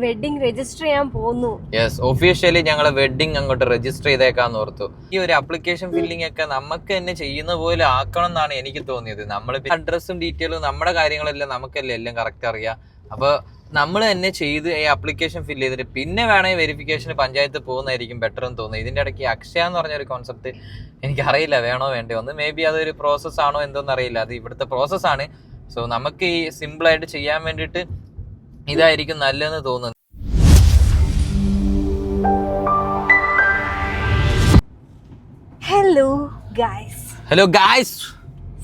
Wedding register ചെയ്യാൻ പോകുന്നു. Yes, officially ഞങ്ങൾ വെഡിങ് അങ്ങോട്ട് രജിസ്റ്റർ ചെയ്തേക്കാന്ന് ഓർത്തു. ഈ ഒരു ആപ്ലിക്കേഷൻ ഫില്ലിംഗ് ഒക്കെ നമുക്ക് തന്നെ ചെയ്യുന്ന പോലെ ആക്കണം എന്നാണ് എനിക്ക് തോന്നിയത്. നമ്മൾ അഡ്രസ്സും ഡീറ്റെയിലും നമ്മുടെ കാര്യങ്ങളെല്ലാം നമുക്കല്ലേ എല്ലാം കറക്റ്റ് അറിയാം. അപ്പൊ നമ്മൾ തന്നെ ചെയ്ത് ഈ ആപ്ലിക്കേഷൻ ഫില്ല് ചെയ്തിട്ട് പിന്നെ വേണമെങ്കിൽ വെരിഫിക്കേഷന് പഞ്ചായത്ത് പോകുന്നതായിരിക്കും ബെറ്റർ എന്ന് തോന്നുന്നു. ഇതിന്റെ ഇടയ്ക്ക് അക്ഷയ എന്ന് പറഞ്ഞൊരു കോൺസെപ്റ്റ് എനിക്കറിയില്ല വേണോ വേണ്ടോ ഒന്ന്. മേ ബി അതൊരു പ്രോസസ് ആണോ എന്തോന്ന് അറിയില്ല. അത് ഇവിടുത്തെ പ്രോസസ്സാണ്. സോ നമുക്ക് ഈ സിമ്പിളായിട്ട് ചെയ്യാൻ വേണ്ടിയിട്ട് ഇതായിരിക്കും നല്ലതെന്ന് തോന്നുന്നു. ഹലോ ഗായ്സ്,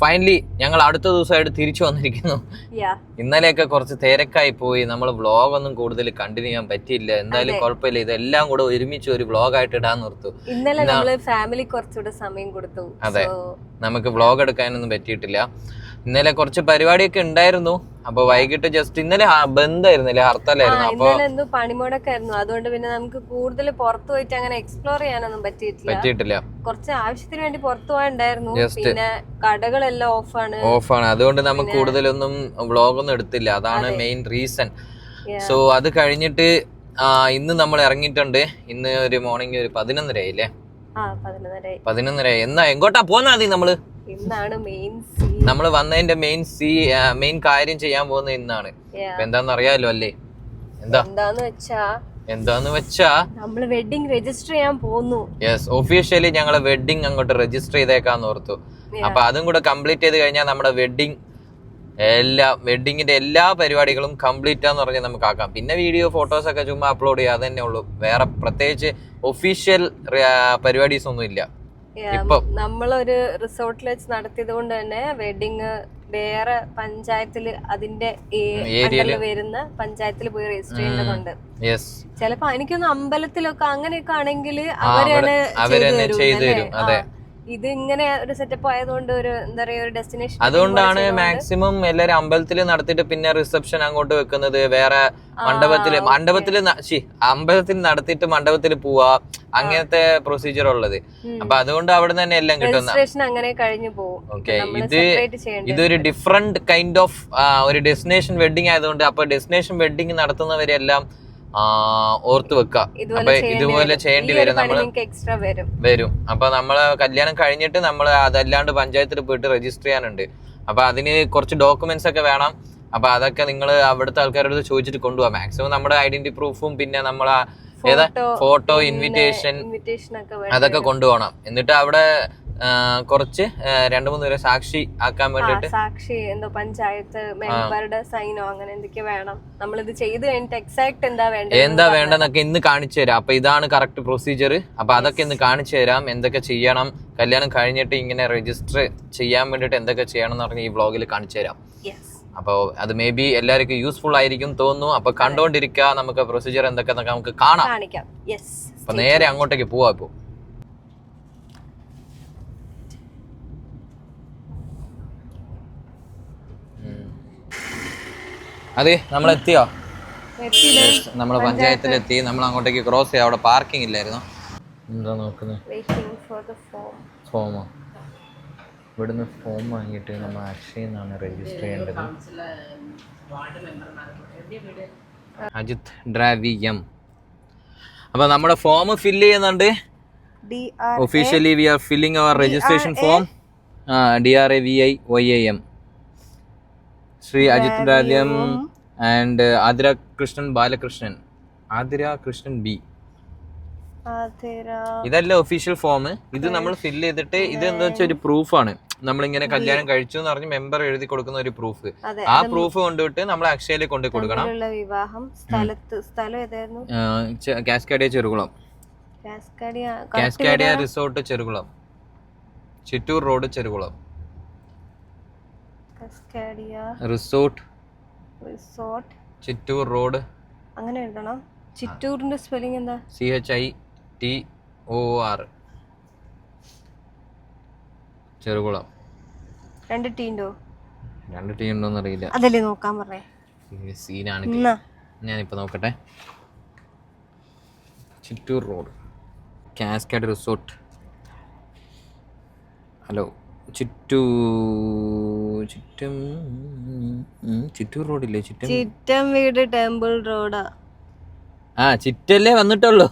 ഫൈനലി ഞങ്ങൾ അടുത്ത ദിവസമായിട്ട് തിരിച്ചു വന്നിരിക്കുന്നു. ഇന്നലെയൊക്കെ കുറച്ച് തിരക്കായി പോയി, നമ്മൾ വ്ളോഗ് ഒന്നും കൂടുതൽ കണ്ടിന്യൂ ചെയ്യാൻ പറ്റിയില്ല. എന്തായാലും കുഴപ്പമില്ല, ഇതെല്ലാം കൂടെ ഒരുമിച്ച് ഒരു വ്ളോഗായിട്ട് ഇടാൻ നിർത്തു. ഇന്നലെ നമ്മള് ഫാമിലി കുറച്ചുകൂടെ സമയം കൊടുത്തു. അതെ, നമുക്ക് വ്ളോഗ് എടുക്കാനൊന്നും പറ്റിയിട്ടില്ല. ഇന്നലെ കുറച്ച് പരിപാടിയൊക്കെ ഉണ്ടായിരുന്നു. അപ്പൊ വൈകിട്ട് ജസ്റ്റ് ഇന്നലെ ബന്ധായിരുന്നില്ലേ, ഹർത്താലായിരുന്നു. അപ്പൊ പണിമുടൊക്കെ ആയിരുന്നു. അതുകൊണ്ട് പിന്നെ നമുക്ക് കൂടുതൽ പുറത്തു പോയിട്ട് അങ്ങനെ എക്സ്പ്ലോർ ചെയ്യാനൊന്നും പറ്റിയിട്ടില്ല. കുറച്ച് ആവശ്യത്തിന് വേണ്ടി പുറത്തു പോകാനുണ്ടായിരുന്നു. പിന്നെ കടകളെല്ലാം ഓഫാണ്. അതുകൊണ്ട് നമുക്ക് കൂടുതലൊന്നും വ്ളോഗൊന്നും എടുത്തില്ല. അതാണ് മെയിൻ റീസൺ. സോ അത് കഴിഞ്ഞിട്ട് ഇന്ന് നമ്മൾ ഇറങ്ങിയിട്ടുണ്ട്. ഇന്ന് ഒരു മോർണിംഗ് ഒരു 11:30 ആയില്ലേ? 11:30. എന്നാ എങ്ങോട്ടാ പോന്നാ മതി നമ്മള്? നമ്മള് വന്നതിന്റെ മെയിൻ കാര്യം ചെയ്യാൻ പോകുന്നത് ഇന്നാണ്. എന്താന്ന് അറിയാലോ അല്ലേ? എന്താന്ന് വെച്ചാ നമ്മള് വെഡിങ് രജിസ്റ്റർ ചെയ്യാൻ പോകുന്നു. യെസ്, ഒഫീഷ്യലി ഞങ്ങള് വെഡിങ് അങ്ങോട്ട് രജിസ്റ്റർ ചെയ്തേക്കാന്ന് ഓർത്തു. അപ്പൊ അതും കൂടെ കംപ്ലീറ്റ് ചെയ്ത് കഴിഞ്ഞാൽ നമ്മുടെ വെഡിങ്ങിന്റെ എല്ലാ പരിപാടികളും കംപ്ലീറ്റ് ആന്ന് പറഞ്ഞാൽ നമുക്ക് ആക്കാം. പിന്നെ വീഡിയോ ഫോട്ടോസ് ഒക്കെ ചുമ്മാ അപ്ലോഡ് ചെയ്യുക, അതന്നെ ഉള്ളൂ. വേറെ പ്രത്യേകിച്ച് ഒഫീഷ്യൽ പരിപാടീസ് ഒന്നും ഇല്ല. നമ്മളൊരു റിസോർട്ടിൽ വെച്ച് നടത്തിയത് കൊണ്ട് തന്നെ വെഡിങ് വേറെ പഞ്ചായത്തില് അതിന്റെ വരുന്ന പഞ്ചായത്തിൽ പോയി രജിസ്റ്റർ ചെയ്യേണ്ടതുണ്ട്. ചിലപ്പോ എനിക്കൊന്ന് അമ്പലത്തിലൊക്കെ അങ്ങനെയൊക്കെ ആണെങ്കിൽ അവരാണ് ചെയ്തു തരും. ഇത് ഇങ്ങനെ ഒരു സെറ്റപ്പ് ആയതുകൊണ്ട് ഒരു എന്താ പറയാ ഒരു ഡെസ്റ്റിനേഷൻ. അതുകൊണ്ടാണ് മാക്സിമം എല്ലാരും അമ്പലത്തിൽ നടത്തിയിട്ട് പിന്നെ റിസപ്ഷൻ അങ്ങോട്ട് വെക്കുന്നത്. വേറെ അമ്പലത്തിൽ നടത്തിയിട്ട് മണ്ഡപത്തിൽ പോവാ, അങ്ങനത്തെ പ്രൊസീജിയർ ഉള്ളത്. അപ്പൊ അതുകൊണ്ട് അവിടെ തന്നെ എല്ലാം കിട്ടുന്ന അങ്ങനെ കഴിഞ്ഞു പോകും. ഓക്കെ, ഇതൊരു ഡിഫറെന്റ് കൈൻഡ് ഓഫ് ഒരു ഡെസ്റ്റിനേഷൻ വെഡിങ് ആയതുകൊണ്ട് അപ്പൊ ഡെസ്റ്റിനേഷൻ വെഡിങ് നടത്തുന്നവരെല്ലാം ഓർത്ത് വെക്കുക. അപ്പൊ ഇതുപോലെ ചെയ്യേണ്ടി വരും, വരും. അപ്പൊ നമ്മള് കല്യാണം കഴിഞ്ഞിട്ട് നമ്മള് അതല്ലാണ്ട് പഞ്ചായത്തിൽ പോയിട്ട് രജിസ്റ്റർ ചെയ്യാനുണ്ട്. അപ്പൊ അതിന് കുറച്ച് ഡോക്യുമെന്റ്സ് ഒക്കെ വേണം. അപ്പൊ അതൊക്കെ നിങ്ങൾ അവിടുത്തെ ആൾക്കാരോട് ചോദിച്ചിട്ട് കൊണ്ടുപോകാം. മാക്സിമം നമ്മുടെ ഐഡന്റിറ്റി പ്രൂഫും പിന്നെ നമ്മളെ ഫോട്ടോ, ഇൻവിറ്റേഷൻ അതൊക്കെ കൊണ്ടുപോകണം. എന്നിട്ട് അവിടെ കുറച്ച് 2-3 പേരെ സാക്ഷി ആക്കാൻ വേണ്ടിട്ട് പഞ്ചായത്ത് മെമ്പറുടെ സൈനോ അങ്ങനെ എന്തൊക്കെ വേണം. നമ്മളിത് ചെയ്ത് കഴിഞ്ഞിട്ട് എക്സാക്ട് എന്താ വേണ്ടെന്നൊക്കെ ഇന്ന് കാണിച്ചു തരാം. അപ്പൊ ഇതാണ് കറക്റ്റ് പ്രൊസീജിയർ. അപ്പൊ അതൊക്കെ ഇന്ന് കാണിച്ചു തരാം, എന്തൊക്കെ ചെയ്യണം. കല്യാണം കഴിഞ്ഞിട്ട് ഇങ്ങനെ രജിസ്റ്റർ ചെയ്യാൻ വേണ്ടിട്ട് എന്തൊക്കെ ചെയ്യണം എന്ന് പറഞ്ഞ ഈ വ്ളോഗിൽ കാണിച്ചു തരാം. അപ്പൊ അത് മേ ബി എല്ലാവർക്കും യൂസ്ഫുൾ ആയിരിക്കും തോന്നുന്നു. അപ്പൊ കണ്ടോണ്ടിരിക്കുക, നമുക്ക് പ്രൊസീജിയർ എന്തൊക്കെ നമുക്ക് കാണാം. അപ്പൊ നേരെ അങ്ങോട്ടേക്ക് പോവാ. ഇപ്പൊ അതെ, നമ്മളെത്തിയോ? നമ്മള് പഞ്ചായത്തിലെത്തി. നമ്മൾ അങ്ങോട്ടേക്ക് ക്രോസ് ചെയ്യാം. അവിടെ പാർക്കിംഗ് ഇല്ലായിരുന്നു. എന്താ നോക്കുന്നത്? ഫോമോ? ഇവിടുന്ന് ഫോം വാങ്ങിയിട്ട് നമ്മൾ അക്ഷയെന്നാണ് രജിസ്റ്റർ ചെയ്യേണ്ടത്. അജിത് ഡ്രാവിയം. അപ്പൊ നമ്മുടെ ഫോം ഫില്ല് ചെയ്യുന്നുണ്ട്. Officially we are filling our registration form. DRAVIYAM. Shri Ajith Draviyam and Athira Krishnan Balakrishnan. Athira Krishnan B. ഇതല്ല ഒഫീഷ്യൽ ഫോം. ഇത് നമ്മൾ ഫില്ല് ചെയ്തിട്ട് ഇത് എന്താ വെച്ചാൽ ഒരു പ്രൂഫാണ്. നമ്മളിങ്ങനെ കല്യാണം കഴിച്ചു എന്ന് പറഞ്ഞ് മെമ്പർ എഴുതി കൊടുക്കുന്ന ഒരു പ്രൂഫ്. ആ പ്രൂഫ് കൊണ്ടുപോയിട്ട് നമ്മൾ അക്ഷയയിൽ കൊണ്ട് കൊടുക്കണം. Cascadia Cherukulam, Cascadia resort Cherukulam, Chittur road Cherukulam. Resort Chittur road അങ്ങനെ എഴുതണം. ചിറ്റൂരിന്റെ സ്പെല്ലിംഗ് എന്താ? CHITOR. ചെറുകുളം. 2 T ഉണ്ടോന്ന് അറിയില്ല. അതല്ലേ നോക്കാൻ പറഞ്ഞേ. സീനാണ്. ഞാനിപ്പോ നോക്കട്ടെ. Chittur road, cascade resort. Hello, Chittur റോഡില്ലേ? ചിറ്റം വീട് ടെമ്പിൾ റോഡാ. ആ ചിറ്റല്ലേ വന്നിട്ടുള്ളൂ.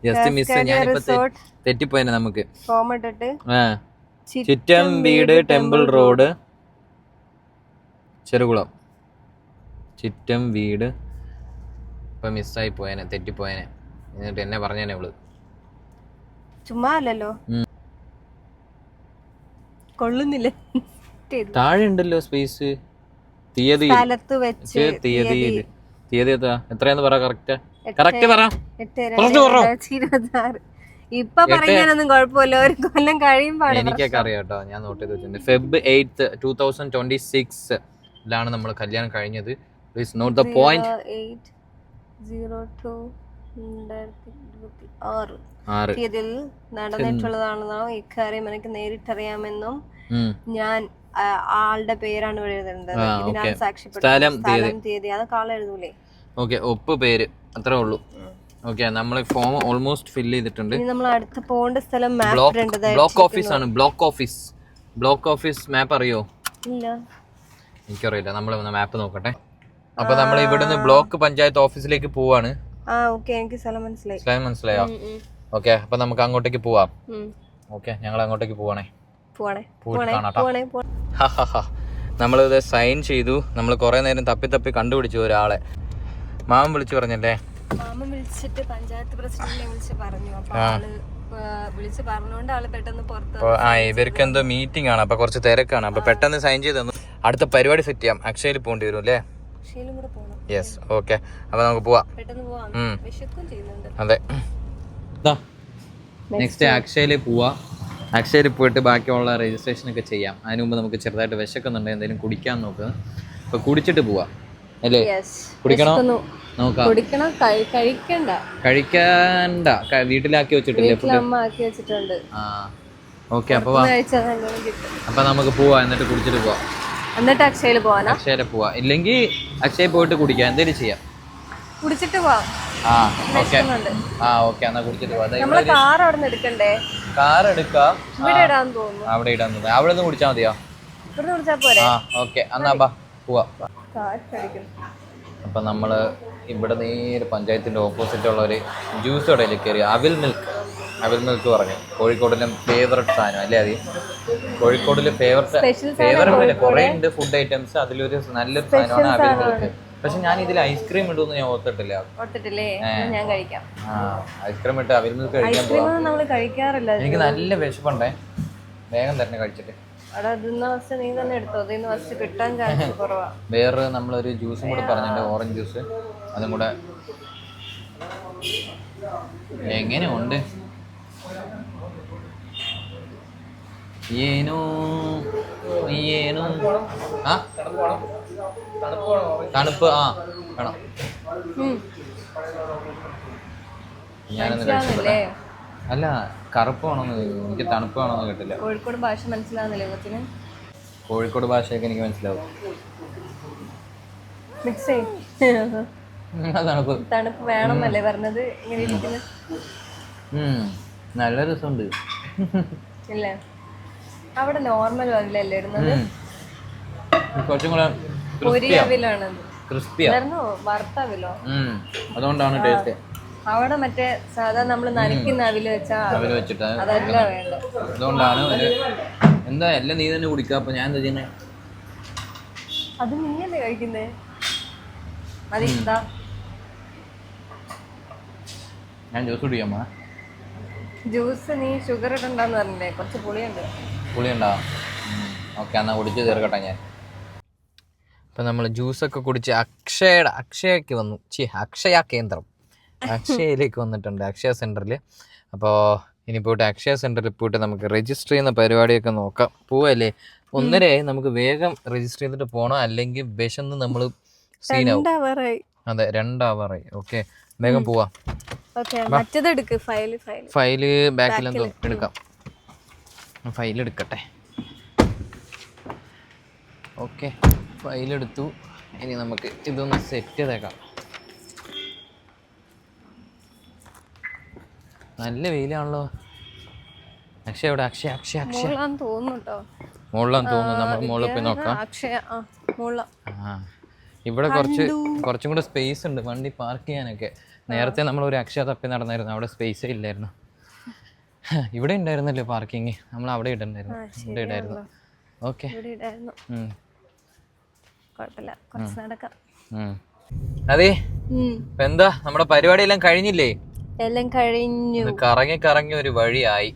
Just miss. ഞാനിപ്പോ തെറ്റിപ്പോയനെ നമുക്ക്. ചിറ്റം വീട് ടെമ്പിൾ റോഡ് ചെറുകുളം. ചിറ്റം വീട്. ഇപ്പൊ മിസ്സായി പോയനെ, തെറ്റിപ്പോയനെ. എന്നിട്ട് എന്നെ പറഞ്ഞേനെ ഇവള്. ചുമ്മാ അല്ലല്ലോ, കൊള്ളുന്നില്ല. താഴെ ഉണ്ടല്ലോ സ്പേസ്. തീയതി തീയതി എത്രയാന്ന് പറ. കറക്റ്റ് പറ. ഇപ്പൊ പറഞ്ഞാലൊന്നും കുഴപ്പമില്ല, ഒരു കൊല്ലം കഴിയുമ്പോൾ എനിക്കൊക്കെ അറിയാം കേട്ടോ, ഞാൻ നോട്ട് ചെയ്ത് വെച്ചിട്ടുണ്ട്. Feb 8th 2026 ലാണ് നമ്മൾ കല്യാണം കഴിഞ്ഞത്. Please note the point. 8/02/2026 തീയതിയിൽ നടന്നിട്ടുള്ളതാണെന്നോ ഇക്കാര്യം എനിക്ക് നേരിട്ടറിയാമെന്നും ഞാൻ ആളുടെ പേരാണ് എഴുതേണ്ടത്. ഇതിനാണ് സാക്ഷ്യപ്പെടുന്നത്. സ്ഥലം, തീയതി അതൊക്കെ ആൾ എഴുതൂലേ? ഓക്കെ, ഒപ്പ്, പേര്, അത്രേ ഉള്ളൂ. ഓക്കെ, നമ്മൾ ഫോം ഓൾമോസ്റ്റ് ഫില്ല് ചെയ്തിട്ടുണ്ട്. നമ്മൾ അടുത്ത് പോകേണ്ട സ്ഥലം ബ്ലോക്ക് ഓഫീസ് ആണ്. ബ്ലോക്ക് ഓഫീസ് മാപ്പ് അറിയോ? ഇല്ല, എനിക്കറിയില്ല. നമ്മൾ മാപ്പ് നോക്കട്ടെ. അപ്പൊ നമ്മൾ ഇവിടുന്ന് ബ്ലോക്ക് പഞ്ചായത്ത് ഓഫീസിലേക്ക് പോവാണ്. എനിക്ക് സ്ഥലം മനസ്സിലായോ? ഓക്കെ, അപ്പൊ നമുക്ക് അങ്ങോട്ടേക്ക് പോവാം. ഓക്കെ, ഞങ്ങൾ അങ്ങോട്ടേക്ക് പോവാണേ. നമ്മളിത് സൈൻ ചെയ്തു. നമ്മൾ കുറെ നേരം തപ്പി കണ്ടുപിടിച്ചു ഒരാളെ. മാമൻ വിളിച്ചു പറഞ്ഞല്ലേ? മാമൻ വിളിച്ചിട്ട് പഞ്ചായത്ത് പ്രസിഡന്റിനെ വിളിച്ച് പറഞ്ഞു. അപ്പൊ ആള് വിളിച്ച് പറഞ്ഞോണ്ട് ആള് പെട്ടെന്ന് പുറത്ത്. ഇവർക്ക് എന്തോ മീറ്റിംഗ് ആണ്, അപ്പൊ കുറച്ച് തിരക്കാണ്. അപ്പൊ പെട്ടെന്ന് സൈൻ ചെയ്ത് തന്നു. അടുത്ത പരിപാടി സെറ്റ് ചെയ്യാം. അക്ഷയയിൽ പോകേണ്ടി വരും അല്ലേ? Yes, okay. അപ്പൊ നമുക്ക് പോവാം. അതെ, നെക്സ്റ്റ് അക്ഷയയിൽ പോവാ. അക്ഷയയിൽ പോയിട്ട് ബാക്കിയുള്ള രജിസ്ട്രേഷൻ ഒക്കെ ചെയ്യാം. അതിന് മുമ്പ് നമുക്ക് ചെറുതായിട്ട് വിശക്കുന്നുണ്ട്, എന്തെങ്കിലും കുടിക്കാൻ നോക്കുക. അപ്പൊ കുടിച്ചിട്ട് പോവാ അല്ലേ? കുടിക്കണോ? നോക്കാം. കഴിക്കണ്ട, വീട്ടിലാക്കി വെച്ചിട്ടില്ലേ? ഓക്കെ, അപ്പൊ നമുക്ക് പോവാ. എന്നിട്ട് കുടിച്ചിട്ട് പോവാം. എന്നിട്ട് അക്ഷയയിൽ പോവാ. ഇല്ലെങ്കിൽ അക്ഷയ പോയിട്ട് കുടിക്കാം, എന്തേലും ചെയ്യാം. കുടിച്ചിട്ട് പോവാം. ഓക്കെ, എന്നാ കുടിച്ചിട്ട് പോവാം. കാർ എടുക്കാം. അവിടെ ഇടാൻ തോന്നുന്നു. അവിടെ നിന്ന് കുടിച്ചാൽ മതിയോ? ഓക്കെ, എന്നാ ബാ പോവാ. അപ്പൊ നമ്മള് ഇവിടെ നേരെ പഞ്ചായത്തിന്റെ ഓപ്പോസിറ്റ് ഉള്ള ഒരു ജ്യൂസ് കടയിലേക്ക് കയറി. അവിൽ മിൽക്ക് പറഞ്ഞു. കോഴിക്കോടിലെ ഫേവറേറ്റ് സാധനം അല്ലേ? അത് കോഴിക്കോടിലെ ഫേവറേറ്റ് കുറെ ഉണ്ട് ഫുഡ് ഐറ്റംസ്. അതിലൊരു നല്ലൊരു സാധനമാണ് അവിൽ മിൽക്ക്. പക്ഷെ ഞാൻ ഇതിൽ ഐസ്ക്രീം ഇടുമെന്ന് ഞാൻ ഓർത്തിട്ടില്ല. ഐസ്ക്രീം ഇട്ട് അവിൽ മിൽക്ക് കഴിക്കാൻ പോവാം. എനിക്ക് നല്ല വിശപ്പുണ്ടേ, വേഗം തന്നെ കഴിച്ചിട്ട്. വേറെ നമ്മളൊരു ജ്യൂസും കൂടെ പറഞ്ഞിട്ടുണ്ട്, ഓറഞ്ച് ജ്യൂസ്. അതും കൂടെ എങ്ങനെയുണ്ട്? തണുപ്പ് വേണം. ഞാനൊന്ന് കഴിച്ചിട്ടില്ല. അല്ല, കറുപ്പ് വേണമെന്ന്, എനിക്ക് തണുപ്പ് വേണമെന്ന് കേട്ടില്ല. കോഴിക്കോട് ഭാഷ മനസ്സിലാവുന്നില്ലേ കൊച്ചിന്? കോഴിക്കോട് ഭാഷയൊക്കെ എനിക്ക് മനസ്സിലാവും. തണുപ്പ് വേണമെന്നല്ലേ പറഞ്ഞത്? ഇങ്ങനെ ഇരിക്കുന്നത് നല്ല രസമുണ്ട്. ഇല്ല, അവിടെ നോർമൽ അവിലല്ലേ ഇടുന്നത്? കുറച്ചും കൂടെ ക്രിസ്പിയാണോ വറുത്തവിലോ? അതുകൊണ്ടാണ് ടേസ്റ്റ്. അവിടെ മറ്റേ സാധാ നമ്മൾ നനയ്ക്കുന്ന അവില് വെച്ചിട്ട് അതല്ല വേണ്ട. അതുകൊണ്ടാണ് എന്താ എല്ലാം നീ തന്നെ കുടിക്കുക. അപ്പൊ ഞാൻ എന്താ ചെയ്യുന്നേ? അത് നീയല്ലേ കഴിക്കുന്നേ? അത് എന്താ? ഞാൻ ജ്യൂസ് കുടിക്കാമോ? ജ്യൂസ് നീ ഷുഗർ ഇടണ്ടെന്ന് പറഞ്ഞില്ലേ? കുറച്ച് പുളിയുണ്ടോ? ഓക്കെ, എന്നാ കുടിച്ച് തീർക്കട്ടെ ഞാൻ. ഇപ്പം നമ്മൾ ജ്യൂസൊക്കെ കുടിച്ച് അക്ഷയക്ക് വന്നു. അക്ഷയ കേന്ദ്രം, അക്ഷയയിലേക്ക് വന്നിട്ടുണ്ട്, അക്ഷയ സെൻറ്ററിൽ. അപ്പോൾ ഇനി പോയിട്ട് അക്ഷയ സെൻറ്ററിൽ പോയിട്ട് നമുക്ക് രജിസ്റ്റർ ചെയ്യുന്ന പരിപാടിയൊക്കെ നോക്കാം. പോവല്ലേ? 1:30 നമുക്ക് വേഗം രജിസ്റ്റർ ചെയ്തിട്ട് പോകണം, അല്ലെങ്കിൽ വിശന്ന് നമ്മൾ സീനാവും. അതെ, 2 hour-ആയി. ഓക്കെ, വേഗം പോവാം. ഫയല് ബാക്കിലെന്തോ എടുക്കാം. ഫയൽ എടുക്കട്ടെ. ഓക്കെ, ഫയലെടുത്തു. ഇനി നമുക്ക് ഇതൊന്ന് സെറ്റ് ചെയ്തേക്കാം. നല്ല വെയിലാണല്ലോ. അക്ഷയ എവിടെ? അക്ഷയ മുകളിലാന്ന് തോന്നുന്നു. നമ്മൾ മുകളിൽ പോയി നോക്കാം. ഇവിടെ കുറച്ചും കൂടെ സ്പേസ് ഉണ്ട് വണ്ടി പാർക്ക് ചെയ്യാനൊക്കെ. നേരത്തെ നമ്മൾ ഒരു അക്ഷയ തപ്പി നടന്നായിരുന്നു, അവിടെ സ്പേസേ ഇല്ലായിരുന്നു. ഇവിടെ ഉണ്ടായിരുന്നല്ലോ പാർക്കിങ്, നമ്മൾ അവിടെ ഇടണ്ടായിരുന്നു, ഇവിടെ ഇടായിരുന്നു. ഓക്കെ അതെ. എന്താ നമ്മുടെ പരിപാടി എല്ലാം കഴിഞ്ഞില്ലേ? എല്ലാം കഴിഞ്ഞു. കറങ്ങി ഒരു വഴിയായി.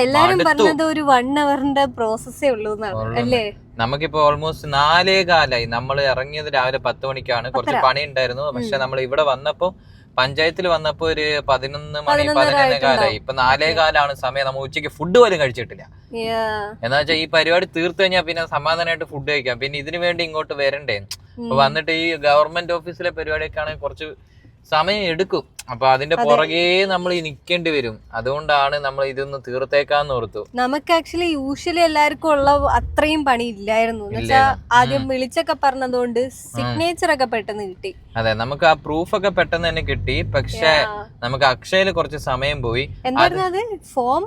എല്ലാരും പറഞ്ഞത് ഒരു 1 hourന്റെ പ്രോസസ്സേ ഉള്ളൂ അല്ലേ? നമുക്കിപ്പോ ഓൾമോസ്റ്റ് 4:15 നമ്മൾ ഇറങ്ങിയത് രാവിലെ 10 മണിക്കാണ്. കുറച്ച് പണി ഉണ്ടായിരുന്നു. പക്ഷെ നമ്മൾ ഇവിടെ വന്നപ്പോ പഞ്ചായത്തിൽ വന്നപ്പോ ഒരു 11 മണി 11:15 ഇപ്പൊ 4:15 സമയം. നമ്മൾ ഉച്ചയ്ക്ക് ഫുഡ് പോലും കഴിച്ചിട്ടില്ല. എന്നാ വെച്ചാൽ ഈ പരിപാടി തീർത്തു കഴിഞ്ഞാൽ പിന്നെ സമാധാനമായിട്ട് ഫുഡ് കഴിക്കാം. പിന്നെ ഇതിനു വേണ്ടി ഇങ്ങോട്ട് വരണ്ടേ? അപ്പൊ വന്നിട്ട് ഈ ഗവൺമെന്റ് ഓഫീസിലെ പരിപാടിയൊക്കെ ആണെങ്കിൽ കുറച്ച് സമയം എടുക്കും. അപ്പൊ അതിന്റെ പുറകെ നമ്മൾ നിൽക്കേണ്ടി വരും. അതുകൊണ്ടാണ് നമ്മൾ ഇതൊന്ന് തീർത്തേക്കാന്ന് ഓർത്തു. നമുക്ക് ആക്ച്വലി യൂഷ്വലി എല്ലാവർക്കും ഉള്ള അത്രയും പണി ഇല്ലായിരുന്നു. ആദ്യം വിളിച്ചൊക്കെ പറഞ്ഞതുകൊണ്ട് സിഗ്നേച്ചർ ഒക്കെ പെട്ടെന്ന് കിട്ടി. അതെ, നമുക്ക് ആ പ്രൂഫ് ഒക്കെ പെട്ടെന്ന് തന്നെ കിട്ടി. പക്ഷെ നമുക്ക് അക്ഷയയില് കുറച്ച് സമയം പോയി. എന്തായിരുന്നു ഫോം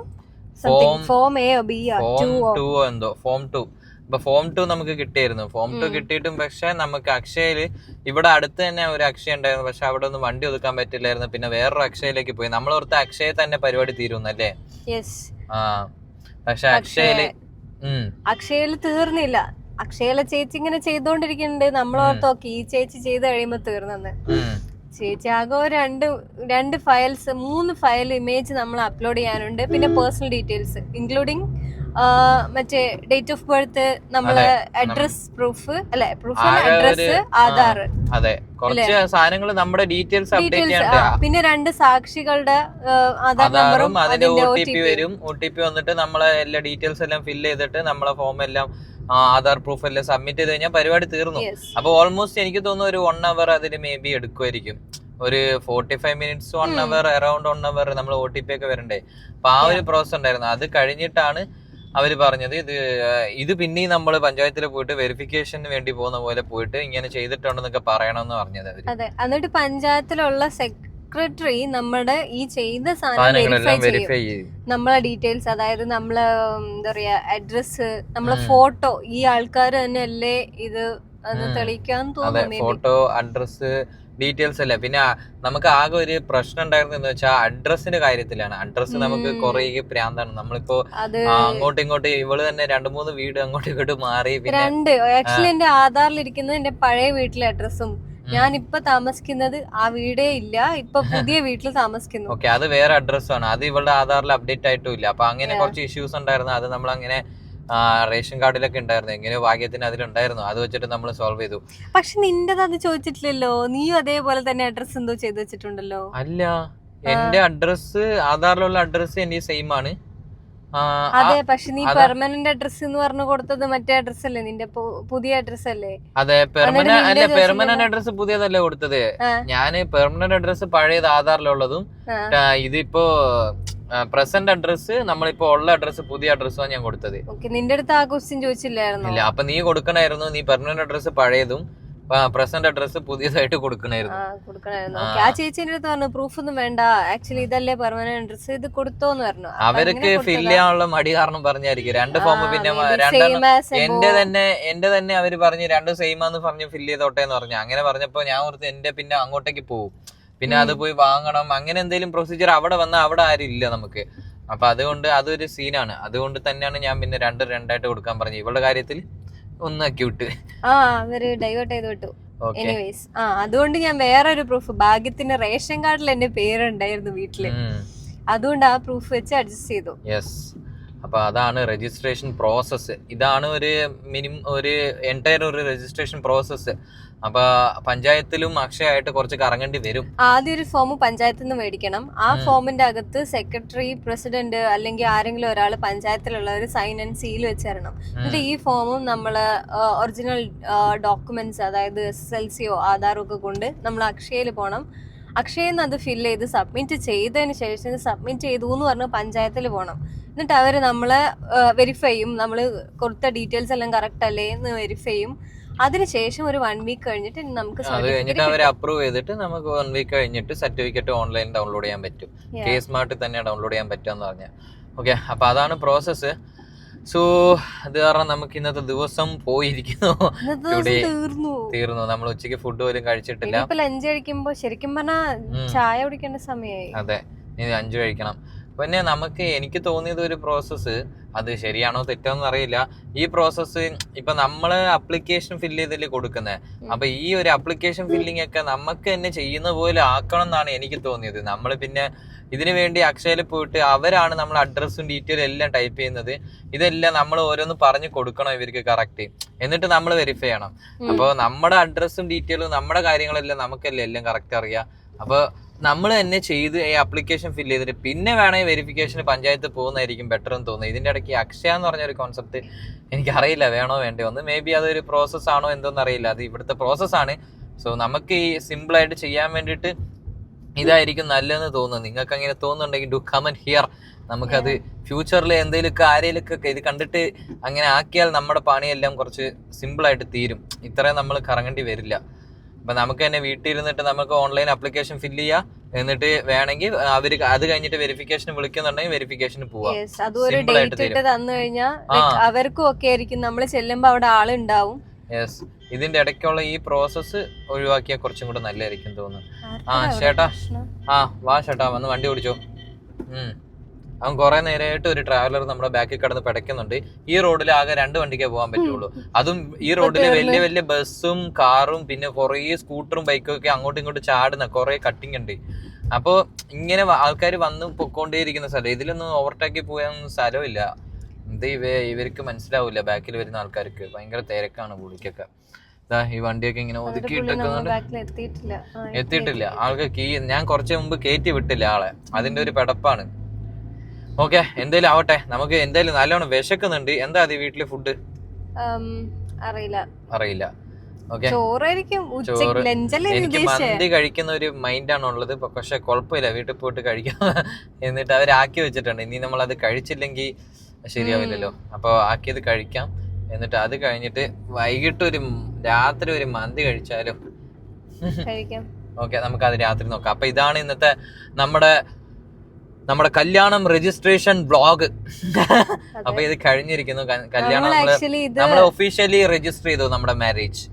2 അപ്പൊ ഫോം 2 നമുക്ക് കിട്ടിയായിരുന്നു. ഫോം 2 കിട്ടിയിട്ടും പക്ഷെ നമുക്ക് അക്ഷയയില് ഇവിടെ അടുത്ത് തന്നെ ഒരു അക്ഷയ ഉണ്ടായിരുന്നു. പക്ഷെ അവിടെ ഒന്നും വണ്ടി ഒതുക്കാൻ പറ്റില്ലായിരുന്നു. പിന്നെ വേറൊരു അക്ഷയയിലേക്ക് പോയി. നമ്മൾ ഓർത്ത് അക്ഷയ തന്നെ പരിപാടി തീരുന്നല്ലേ? പക്ഷെ അക്ഷയയില് തീർന്നില്ല. അക്ഷയയിലെ ചേച്ചി ഇങ്ങനെ ചെയ്തോണ്ടിരിക്കുന്നുണ്ട്. നമ്മളോർത്ത് നോക്കി ഈ ചേച്ചി ചെയ്ത് കഴിയുമ്പോ തീർന്നെന്ന്. ചേച്ചി ആകെ രണ്ട് ഫയൽസ് 3 ഫയൽ ഇമേജ് നമ്മൾ അപ്ലോഡ് ചെയ്യാനുണ്ട്. പിന്നെ പേഴ്സണൽ ഡീറ്റെയിൽസ് ഇൻക്ലൂഡിങ് മറ്റേ ഡേറ്റ് ഓഫ് ബർത്ത്, നമ്മളെ അഡ്രസ് പ്രൂഫ് അഡ്രസ്, ആധാർ, അതെ കുറച്ച് സാധനങ്ങൾ നമ്മുടെ ഡീറ്റെയിൽസ് അപ്ഡേറ്റ് ചെയ്യാനുണ്ട്. പിന്നെ 2 സാക്ഷികളുടെ ആധാർ നമ്പറും അതിന്റെ OTP വരും. OTP വന്നിട്ട് നമ്മളെ എല്ലാ ഡീറ്റെയിൽസ് എല്ലാം ഫില്ല് ചെയ്തിട്ട് നമ്മളെ ഫോം എല്ലാം ആധാർ പ്രൂഫ് എല്ലാം സബ്മിറ്റ് ചെയ്ത് കഴിഞ്ഞാൽ പരിപാടി തീർന്നു. അപ്പൊ ഓൾമോസ്റ്റ് എനിക്ക് തോന്നുന്നു ഒരു 1 hour അതിന് മേ ബി എടുക്കുമായിരിക്കും. ഒരു 45 minutes 1 hour അറൌണ്ട് 1 hour നമ്മൾ OTP ഒക്കെ വരണ്ടേ. അപ്പൊ ആ ഒരു പ്രോസസ് ഉണ്ടായിരുന്നു. അത് കഴിഞ്ഞിട്ടാണ് അവര് പറഞ്ഞത് ഇത് പിന്നെയും നമ്മള് പഞ്ചായത്തിൽ പോയിട്ട് വെരിഫിക്കേഷന് വേണ്ടി പോകുന്ന പോലെ പോയിട്ട് ഇങ്ങനെ ചെയ്തിട്ടുണ്ടെന്നൊക്കെ പറയണമെന്ന് പറഞ്ഞത് അവര്. അതെ, എന്നിട്ട് പഞ്ചായത്തിലുള്ള സെക്രട്ടറി നമ്മുടെ ഈ ചെയ്ത സാധനം വെരിഫൈ ചെയ്യും. നമ്മളെ ഡീറ്റെയിൽസ്, അതായത് നമ്മളെ എന്താ പറയാ അഡ്രസ്, നമ്മളെ ഫോട്ടോ, ഈ ആൾക്കാർ തന്നെ അല്ലേ ഇത് തെളിയിക്കാൻ തോന്നുന്നു. ഫോട്ടോ, അഡ്രസ്, ഡീറ്റെയിൽസ് അല്ല. പിന്നെ നമുക്ക് ആകെ ഒരു പ്രശ്നം ഉണ്ടായിരുന്നു എന്ന് വെച്ചാൽ അഡ്രസ്സിന്റെ കാര്യത്തിലാണ്. അഡ്രസ്സ് നമുക്ക് കുറെ പ്രാന്താണ്. നമ്മളിപ്പോ അങ്ങോട്ടും ഇങ്ങോട്ടും ഇവള് തന്നെ 2-3 വീട് അങ്ങോട്ടും ഇങ്ങോട്ടും മാറി. ആക്ച്വലി എന്റെ ആധാറിൽ ഇരിക്കുന്നത് എന്റെ പഴയ വീട്ടിലെ അഡ്രസ്സും ഞാൻ ഇപ്പൊ താമസിക്കുന്നത് ആ വീടേ ഇല്ല, ഇപ്പൊ പുതിയ വീട്ടിൽ താമസിക്കുന്നു. ഓക്കെ, അത് വേറെ അഡ്രസ്സാണ്. അത് ഇവളുടെ ആധാറിൽ അപ്ഡേറ്റ് ആയിട്ടും ഇല്ല. അപ്പൊ അങ്ങനെ കുറച്ച് ഇഷ്യൂസ് ഉണ്ടായിരുന്നു. അത് നമ്മൾ അങ്ങനെ റേഷൻ കാർഡിലൊക്കെ ഉണ്ടായിരുന്നു. എങ്ങനെയോ ഭാഗ്യത്തിന് അതിലുണ്ടായിരുന്നു. അത് വെച്ചിട്ട് നമ്മൾ സോൾവ് ചെയ്തു. പക്ഷെ നിന്റെ അത് ചോദിച്ചിട്ടില്ലല്ലോ. നീയും അതേപോലെ തന്നെ അഡ്രസ് എന്തോ ചെയ്ത് വെച്ചിട്ടുണ്ടല്ലോ. അല്ല, എന്റെ അഡ്രസ് ആധാറിലുള്ള അഡ്രസ് എന്റെ സെയിം ആണ്. അതെ, പക്ഷെ നീ പെർമനന്റ് അഡ്രസ് എന്ന് പറഞ്ഞു കൊടുത്തത് മറ്റേ അഡ്രസ് അല്ലേ? നിന്റെ പുതിയ അഡ്രസ് അല്ലേ? അതെ, പെർമനന്റ് അഡ്രസ് പുതിയതല്ലേ കൊടുത്തത്. ഞാന് പെർമനന്റ് അഡ്രസ് പഴയത് ആധാറിലുള്ളതും ഇതിപ്പോ പ്രസന്റ് അഡ്രസ് നമ്മളിപ്പോ ഉള്ള അഡ്രസ് പുതിയ അഡ്രസ്സാണ് ഞാൻ കൊടുത്തത്. നിന്റെ അടുത്ത് ആ ക്വസ്റ്റ്യൻ ചോദിച്ചില്ലായിരുന്നു? ഇല്ല, അപ്പൊ നീ കൊടുക്കണായിരുന്നു. നീ പെർമനന്റ് അഡ്രസ് പഴയതും പ്രസന്റ് അഡ്രസ് പുതിയതായിട്ട് കൊടുക്കണായിരുന്നു. ആ ചേച്ചിന്റെ അടുത്ത് പറഞ്ഞു പ്രൂഫ് ഒന്നും വേണ്ട, ആക്ച്വലി ഇതല്ലേ പെർമനന്റ് അഡ്രസ്, ഇത് കൊടുത്തോന്ന് പറഞ്ഞു. അവർക്ക് ഫില്ല് ചെയ്യാനുള്ള മടി കാരണം പറഞ്ഞായിരിക്കും 2 ഫോം. പിന്നെ എന്റെ തന്നെ അവര് പറഞ്ഞു 2 സെയിമാന്ന് പറഞ്ഞു ഫില്ല് ചെയ്തോട്ടെ എന്ന് പറഞ്ഞു. അങ്ങനെ പറഞ്ഞപ്പോ ഞാൻ ഓർത്ത് എന്റെ പിന്നെ അങ്ങോട്ടേക്ക് പോകും, പിന്നെ അത് പോയി വാങ്ങണം, അങ്ങനെ എന്തെങ്കിലും പ്രൊസീജിയർ അവിടെ വന്നാൽ അവിടെ ആരും ഇല്ല നമുക്ക്. അപ്പൊ അതുകൊണ്ട് അതൊരു സീനാണ്. അതുകൊണ്ട് തന്നെയാണ് ഞാൻ പിന്നെ 2 കൊടുക്കാൻ പറഞ്ഞു. ഇവളുടെ കാര്യത്തിൽ ഒന്നാക്കി വിട്ട് അവര് ഡൈവേർട്ട് ചെയ്ത് വിട്ടു. എനിവേസ് അതുകൊണ്ട് ഞാൻ വേറൊരു പ്രൂഫ്, ഭാഗ്യത്തിന് റേഷൻ കാർഡിൽ എന്റെ പേരുണ്ടായിരുന്നു വീട്ടില്, അതുകൊണ്ട് ആ പ്രൂഫ് വെച്ച് അഡ്ജസ്റ്റ് ചെയ്തു. യെസ്, അപ്പൊ അതാണ് രജിസ്ട്രേഷൻ പ്രോസസ്സ്. ഇതാണ് ഒരു ഒരു എൻറ്റയർ ഒരു രജിസ്ട്രേഷൻ പ്രോസസ്സ്. അപ്പൊ പഞ്ചായത്തിലും അക്ഷയമായിട്ട് കുറച്ച് കറങ്ങേണ്ടി വരും. ആദ്യം ഒരു ഫോം പഞ്ചായത്തിൽ നിന്ന് മേടിക്കണം. ആ ഫോമിന്റെ അകത്ത് സെക്രട്ടറി, പ്രസിഡന്റ് അല്ലെങ്കിൽ ആരെങ്കിലും ഒരാൾ പഞ്ചായത്തിലുള്ളവർ സൈൻ ആൻഡ് സീൽ വെച്ച് തരണം. എന്നിട്ട് ഈ ഫോമും നമ്മള് ഒറിജിനൽ ഡോക്യുമെന്റ്സ്, അതായത് SSLCയോ ആധാറോ ഒക്കെ കൊണ്ട് നമ്മൾ അക്ഷയയിൽ പോകണം. അക്ഷയിൽ നിന്ന് അത് ഫില്ല് ചെയ്ത് സബ്മിറ്റ് ചെയ്തതിന് ശേഷം സബ്മിറ്റ് ചെയ്തു എന്ന് പറഞ്ഞ് പഞ്ചായത്തിൽ പോകണം. എന്നിട്ട് അവര് നമ്മളെ വെരിഫൈ ചെയ്യും, നമ്മൾ കൊടുത്ത ഡീറ്റെയിൽസ് എല്ലാം കറക്റ്റ് അല്ലേ എന്ന് വെരിഫൈ ചെയ്യും. അതിനുശേഷം ഒരു 1 week കഴിഞ്ഞിട്ട് നമുക്ക് അപ്രൂവ് ചെയ്തിട്ട് നമുക്ക് 1 week കഴിഞ്ഞിട്ട് സർട്ടിഫിക്കറ്റ് ഓൺലൈൻ ഡൗൺലോഡ് ചെയ്യാൻ പറ്റും. K-Smart തന്നെ ഡൗൺലോഡ് ചെയ്യാൻ പറ്റുമെന്ന് പറഞ്ഞാൽ. ഓക്കെ, അപ്പൊ അതാണ് പ്രോസസ്സ്. സോ അത് കാരണം നമുക്ക് ഇന്നത്തെ ദിവസം പോയിരിക്കുന്നു. തീർന്നു. നമ്മൾ ഉച്ചയ്ക്ക് ഫുഡ് പോലും കഴിച്ചിട്ടില്ല. ലഞ്ച് കഴിക്കുമ്പോ ശരിക്കും പറഞ്ഞാൽ ചായ കുടിക്കേണ്ട സമയമായി. അതെ, ഇനി 5 കഴിക്കണം. പിന്നെ എനിക്ക് തോന്നിയത് ഒരു പ്രോസസ്സ്, അത് ശരിയാണോ തെറ്റാണെന്ന് അറിയില്ല. ഈ പ്രോസസ്സ് ഇപ്പൊ നമ്മള് അപ്ലിക്കേഷൻ ഫില്ല് ചെയ്തല്ലേ കൊടുക്കുന്നത്. അപ്പൊ ഈ ഒരു അപ്ലിക്കേഷൻ ഫില്ലിംഗ് ഒക്കെ നമുക്ക് തന്നെ ചെയ്യുന്ന പോലെ ആക്കണം എന്നാണ് എനിക്ക് തോന്നിയത്. നമ്മള് പിന്നെ ഇതിനു വേണ്ടി അക്ഷയയിൽ പോയിട്ട് അവരാണ് നമ്മൾ അഡ്രസ്സും ഡീറ്റെയിലും എല്ലാം ടൈപ്പ് ചെയ്യുന്നത്. ഇതെല്ലാം നമ്മൾ ഓരോന്ന് പറഞ്ഞു കൊടുക്കണം ഇവർക്ക് കറക്റ്റ്, എന്നിട്ട് നമ്മൾ വെരിഫൈ ചെയ്യണം. അപ്പോൾ നമ്മുടെ അഡ്രസ്സും ഡീറ്റെയിലും നമ്മുടെ കാര്യങ്ങളെല്ലാം നമുക്കല്ലേ എല്ലാം കറക്റ്റ് അറിയാം. അപ്പൊ നമ്മൾ തന്നെ ചെയ്ത് ഈ അപ്ലിക്കേഷൻ ഫില്ല് ചെയ്തിട്ട് പിന്നെ വേണമെങ്കിൽ വെരിഫിക്കേഷന് പഞ്ചായത്ത് പോകുന്നതായിരിക്കും ബെറ്റർ എന്ന് തോന്നുന്നു. ഇതിന്റെ ഇടയ്ക്ക് അക്ഷയ എന്ന് പറഞ്ഞൊരു കോൺസെപ്റ്റ് എനിക്കറിയില്ല വേണോ വേണ്ടോ ഒന്ന്. മേ ബി അതൊരു പ്രോസസ് ആണോ എന്തോന്ന് അറിയില്ല. അത് ഇവിടുത്തെ പ്രോസസ്സാണ്. സോ നമുക്ക് ഈ സിമ്പിളായിട്ട് ചെയ്യാൻ വേണ്ടിയിട്ട് ഇതായിരിക്കും നല്ലതെന്ന് തോന്നുന്നു. നിങ്ങൾക്ക് അങ്ങനെ തോന്നുന്നുണ്ടെങ്കിൽ ഡു കമന്റ് ഹിയർ. നമുക്കത് ഫ്യൂച്ചറിൽ എന്തെങ്കിലുമൊക്കെ ആരെങ്കിലുമൊക്കെ ഇത് കണ്ടിട്ട് അങ്ങനെ ആക്കിയാൽ നമ്മുടെ പണിയെല്ലാം കുറച്ച് സിമ്പിളായിട്ട് തീരും. ഇത്രയും നമ്മൾ കറങ്ങേണ്ടി വരില്ല. അപ്പൊ നമുക്ക് തന്നെ വീട്ടിൽ ഇരുന്നിട്ട് നമുക്ക് ഓൺലൈൻ അപ്ലിക്കേഷൻ ഫില്ല് ചെയ്യാം. എന്നിട്ട് വേണമെങ്കിൽ അവര് അത് കഴിഞ്ഞിട്ട് വെരിഫിക്കേഷന് വിളിക്കുന്നുണ്ടെങ്കിൽ വെരിഫിക്കേഷന് പോവാം. അവർക്കും ഒക്കെ ആയിരിക്കും നമ്മൾ ചെല്ലുമ്പോ അവിടെ ആളുണ്ടാവും. യെസ്, ഇതിന്റെ ഇടയ്ക്കുള്ള ഈ പ്രോസസ്സ് ഒഴിവാക്കിയാൽ കുറച്ചും കൂടെ നല്ലതായിരിക്കും തോന്നുന്നു. ചേട്ടാ, വാ ചേട്ടാ, വന്ന് വണ്ടി ഓടിച്ചോ. അവൻ കുറെ നേരമായിട്ട് ഒരു ട്രാവലർ നമ്മുടെ ബാക്കിൽ കിടന്ന് പിടയ്ക്കുന്നുണ്ട്. ഈ റോഡിൽ ആകെ 2 വണ്ടിക്കേ പോകാൻ പറ്റുള്ളൂ. അതും ഈ റോഡിൽ വലിയ വലിയ ബസ്സും കാറും പിന്നെ കുറേ സ്കൂട്ടറും ബൈക്കും ഒക്കെ അങ്ങോട്ടും ഇങ്ങോട്ടും ചാടുന്ന കുറെ കട്ടിങ് ഉണ്ട്. അപ്പോ ഇങ്ങനെ ആൾക്കാർ വന്ന് പൊക്കോണ്ടേയിരിക്കുന്ന സ്ഥലം, ഇതിലൊന്നും ഓവർടേക്ക് പോകാനൊന്നും സ്ഥലമില്ല. ഇത് ഇവർക്ക് മനസ്സിലാവില്ല. ബാക്കിൽ വരുന്ന ആൾക്കാർക്ക് ഭയങ്കര തിരക്കാണ് പുള്ളിക്കൊക്കെ. ഈ വണ്ടിയൊക്കെ ഇങ്ങനെ ഒതുക്കിയിട്ടൊക്കെ എത്തിയിട്ടില്ല. ആൾക്ക് ഞാൻ കുറച്ച് മുമ്പ് കയറ്റി വിട്ടില്ല ആളെ. അതിന്റെ ഒരു പെടപ്പാണ്. ഓക്കെ, എന്തായാലും ആവട്ടെ. നമുക്ക് എന്തായാലും നല്ലോണം വിശക്കുന്നുണ്ട്. എന്താ അത് വീട്ടില് ഫുഡ്? അറിയില്ല. ഓക്കെ, ചോറ്. എനിക്ക് മന്തി കഴിക്കുന്ന ഒരു മൈൻഡാണ് ഉള്ളത്. പക്ഷെ കുഴപ്പമില്ല, വീട്ടിൽ പോയിട്ട് കഴിക്കാം. എന്നിട്ട് അവരാക്കി വെച്ചിട്ടുണ്ട്. ഇനി നമ്മൾ അത് കഴിച്ചില്ലെങ്കിൽ ശരിയാവില്ലല്ലോ. അപ്പൊ ആക്കിയത് കഴിക്കാം. എന്നിട്ട് അത് കഴിഞ്ഞിട്ട് വൈകിട്ട് രാത്രി ഒരു മന്തി കഴിച്ചാലോ? ഓക്കെ, നമുക്ക് അത് രാത്രി നോക്കാം. അപ്പൊ ഇതാണ് ഇന്നത്തെ നമ്മുടെ കല്യാണം രജിസ്ട്രേഷൻ വ്ളോഗ്. അപ്പൊ ഇത് കഴിഞ്ഞിരിക്കുന്നു. കല്യാണം നമ്മൾ ഒഫീഷ്യലി രജിസ്റ്റർ ചെയ്തു നമ്മുടെ മാരേജ്.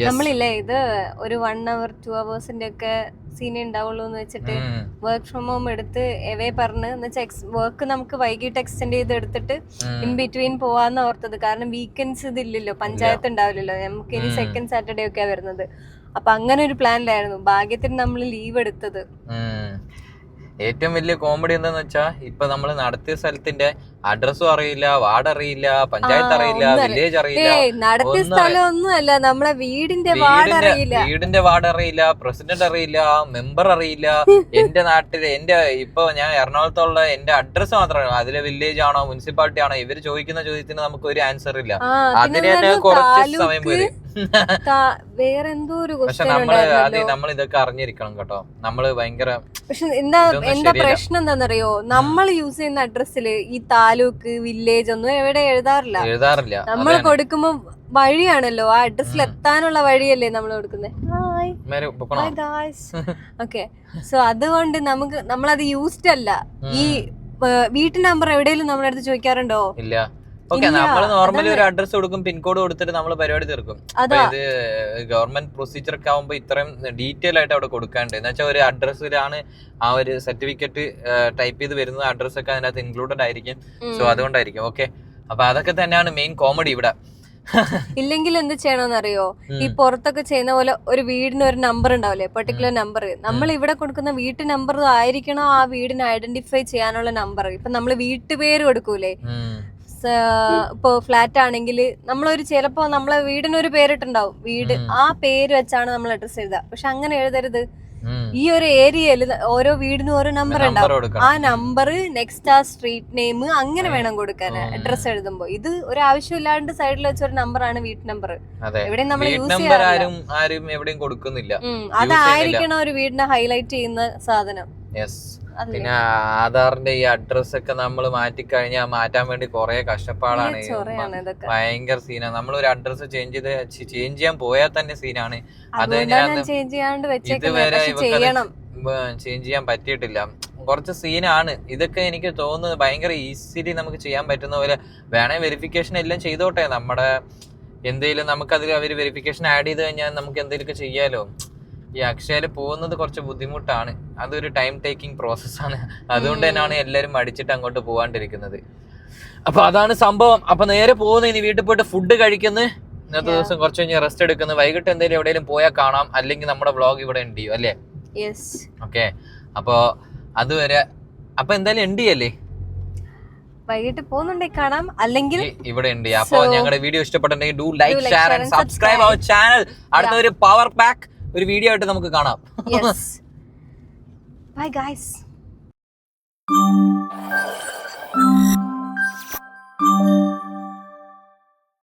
നമ്മളില്ലേ ഇത് ഒരു 1 hour 2 hours ഒക്കെ സീനേ ഉണ്ടാവുള്ളൂ എന്ന് വെച്ചിട്ട് വർക്ക് ഫ്രം ഹോം എടുത്ത് എവേ പറഞ്ഞ് വർക്ക് നമുക്ക് വൈകിട്ട് എക്സ്റ്റെൻഡ് ചെയ്ത് എടുത്തിട്ട് ഇൻ ബിറ്റ്വീൻ പോവാന്ന് ഓർത്തത്. കാരണം വീക്കെൻഡ്സ് ഇതില്ലല്ലോ, പഞ്ചായത്ത് ഉണ്ടാവില്ലല്ലോ. നമുക്ക് ഇനി സെക്കൻഡ് സാറ്റർഡേ ഒക്കെയാ വരുന്നത്. അപ്പൊ അങ്ങനെ ഒരു പ്ലാനിലായിരുന്നു. ഭാഗ്യത്തിന് നമ്മൾ ലീവ് എടുത്തത്. ഏറ്റവും വലിയ കോമഡി എന്താന്ന് വെച്ചാ ഇപ്പൊ നമ്മൾ നടത്തിയ സ്ഥലത്തിന്റെ അഡ്രസ്സും അറിയില്ല, വാർഡ് അറിയില്ല, പഞ്ചായത്ത് അറിയില്ല, വില്ലേജ് അറിയില്ല, നടത്തിയ സ്ഥലമൊന്നുമല്ല, നമ്മളെ വീടിന്റെ വാർഡ് അറിയില്ല, പ്രസിഡന്റ് അറിയില്ല, മെമ്പർ അറിയില്ല. എന്റെ നാട്ടിലെ ഇപ്പൊ ഞാൻ എറണാകുളത്തുള്ള എന്റെ അഡ്രസ് മാത്രമേ, അതിലെ വില്ലേജ് ആണോ മുനിസിപ്പാലിറ്റി ആണോ ഇവര് ചോദിക്കുന്ന ചോദ്യത്തിന് നമുക്ക് ഒരു ആൻസർ ഇല്ല. അതിന് തന്നെ കുറച്ച് സമയം വരും. പക്ഷെ നമ്മൾ ഇതൊക്കെ അറിഞ്ഞിരിക്കണം കേട്ടോ. നമ്മള് ഭയങ്കര എന്താ പ്രശ്നം എന്താണെന്നറിയോ, നമ്മൾ യൂസ് ചെയ്യുന്ന അഡ്രസ്സില് ഈ താലൂക്ക് വില്ലേജ് ഒന്നും എവിടെ എഴുതാറില്ല. നമ്മൾ കൊടുക്കുമ്പോ വഴിയാണല്ലോ, ആ അഡ്രസ്സിൽ എത്താനുള്ള വഴിയല്ലേ നമ്മൾ കൊടുക്കുന്നത്. ഓക്കെ, സോ അതുകൊണ്ട് നമ്മളത് യൂസ്ഡ് അല്ല. ഈ വീട്ടു നമ്പർ എവിടെയെങ്കിലും നമ്മുടെ അടുത്ത് ചോദിക്കാറുണ്ടോ? ഇല്ല. ഓക്കെ, നമ്മൾ നോർമലി ഒരു അഡ്രസ് കൊടുക്കും, പിൻകോഡ് കൊടുത്തിട്ട് നമ്മൾ പരിപാടി തീർക്കും. ഇത് ഗവൺമെന്റ് പ്രൊസീജിയർ ഒക്കെ ആവുമ്പോ ഇത്രയും ഡീറ്റെയിൽ ആയിട്ട് അവിടെ കൊടുക്കാണ്ട്. എന്ന് വെച്ചാൽ ഒരു അഡ്രസ്സിലാണ് ആ ഒരു സർട്ടിഫിക്കറ്റ് ടൈപ്പ് ചെയ്ത് വരുന്ന അഡ്രസ് ഒക്കെ അതിനകത്ത് ഇൻക്ലൂഡഡ് ആയിരിക്കും. സോ അതുകൊണ്ടായിരിക്കും. ഓക്കെ, അപ്പൊ അതൊക്കെ തന്നെയാണ് മെയിൻ കോമഡി ഇവിടെ. ഇല്ലെങ്കിൽ എന്ത് ചെയ്യണമെന്നറിയോ, ഈ പുറത്തൊക്കെ ചെയ്യുന്ന പോലെ ഒരു വീടിന് ഒരു നമ്പർ ഉണ്ടാവില്ലേ, പെർട്ടിക്കുലർ നമ്പർ. നമ്മൾ ഇവിടെ കൊടുക്കുന്ന വീട്ടു നമ്പർ ആയിരിക്കണം ആ വീടിനെ ഐഡന്റിഫൈ ചെയ്യാനുള്ള നമ്പർ. ഇപ്പൊ നമ്മള് വീട്ടുപേര് കൊടുക്കൂലേ, ഇപ്പൊ ഫ്ലാറ്റ് ആണെങ്കിൽ നമ്മളൊരു ചിലപ്പോ നമ്മളെ വീടിനൊരു പേരിട്ടുണ്ടാവും, വീട് ആ പേര് വെച്ചാണ് നമ്മൾ അഡ്രസ് എഴുതുക. പക്ഷെ അങ്ങനെ എഴുതരുത്. ഈ ഒരു ഏരിയയിൽ ഓരോ വീടിനും ഓരോ നമ്പർ ഉണ്ടാവും. ആ നമ്പർ നെക്സ്റ്റ് ആ സ്ട്രീറ്റ് നെയിം അങ്ങനെ വേണം കൊടുക്കാൻ അഡ്രസ് എഴുതുമ്പോ. ഇത് ഒരു ആവശ്യമില്ലാണ്ട് സൈഡിൽ വെച്ച ഒരു നമ്പറാണ് വീട്ടു നമ്പർ. എവിടെയും നമ്മൾ യൂസ് ചെയ്യാറില്ല. അതായിരിക്കണം ഒരു വീടിനെ ഹൈലൈറ്റ് ചെയ്യുന്ന സാധനം. പിന്നെ ആധാറിന്റെ ഈ അഡ്രസ് ഒക്കെ നമ്മൾ മാറ്റിക്കഴിഞ്ഞാൽ മാറ്റാൻ വേണ്ടി കുറെ കഷ്ടപ്പാടാണ്. ഭയങ്കര സീനാണ്. നമ്മൾ ഒരു അഡ്രസ് ചേഞ്ച് ചെയ്യാൻ പോയാൽ തന്നെ സീനാണ്. അത് ഇതുവരെ ചേഞ്ച് ചെയ്യാൻ പറ്റിയിട്ടില്ല. കുറച്ച് സീനാണ് ഇതൊക്കെ. എനിക്ക് തോന്നുന്നത് ഭയങ്കര ഈസിലി നമുക്ക് ചെയ്യാൻ പറ്റുന്ന പോലെ വേണേ വെരിഫിക്കേഷൻ എല്ലാം ചെയ്തോട്ടെ. നമ്മുടെ എന്തെങ്കിലും നമുക്കതിൽ അവർ വെരിഫിക്കേഷൻ ആഡ് ചെയ്ത് കഴിഞ്ഞാൽ നമുക്ക് എന്തെങ്കിലുമൊക്കെ ചെയ്യാലോ. ഈ അക്ഷയയിൽ പോകുന്നത് കുറച്ച് ബുദ്ധിമുട്ടാണ്, അതൊരു ടൈം ടേക്കിംഗ് പ്രോസസ്സാണ്. അതുകൊണ്ട് തന്നെയാണ് എല്ലാവരും മടിച്ചിട്ട് അങ്ങോട്ട് പോകാണ്ടിരിക്കുന്നത്. അപ്പൊ അതാണ് സംഭവം. അപ്പൊ നേരെ പോകുന്നു, ഇനി വീട്ടിൽ പോയിട്ട് ഫുഡ് കഴിക്കുന്നു. ഇന്നത്തെ ദിവസം കുറച്ച് കഴിഞ്ഞ് റെസ്റ്റ് എടുക്കുന്നു. വൈകിട്ട് എന്തെങ്കിലും എവിടെയെങ്കിലും പോയാൽ കാണാം, അല്ലെങ്കിൽ നമ്മുടെ വ്ളോഗ് ഇവിടെ ഉണ്ട് ചെയ്യും അല്ലേ? ഓക്കെ. അപ്പൊ അതുവരെ അപ്പൊ എന്തായാലും ഉണ്ട് അല്ലേ, വൈകിട്ട് പോകുന്നുണ്ടെങ്കിൽ കാണാം, അല്ലെങ്കിൽ ഇവിടെ ഉണ്ട്. അപ്പൊ ഞങ്ങളുടെ വീഡിയോ ഇഷ്ടപ്പെട്ടിട്ടുണ്ടെങ്കിൽ do like, share and subscribe our channel. അടുത്ത ഒരു പവർ പാക്ക് ഒരു വീഡിയോ ആയിട്ട് നമുക്ക് കാണാം. Bye guys.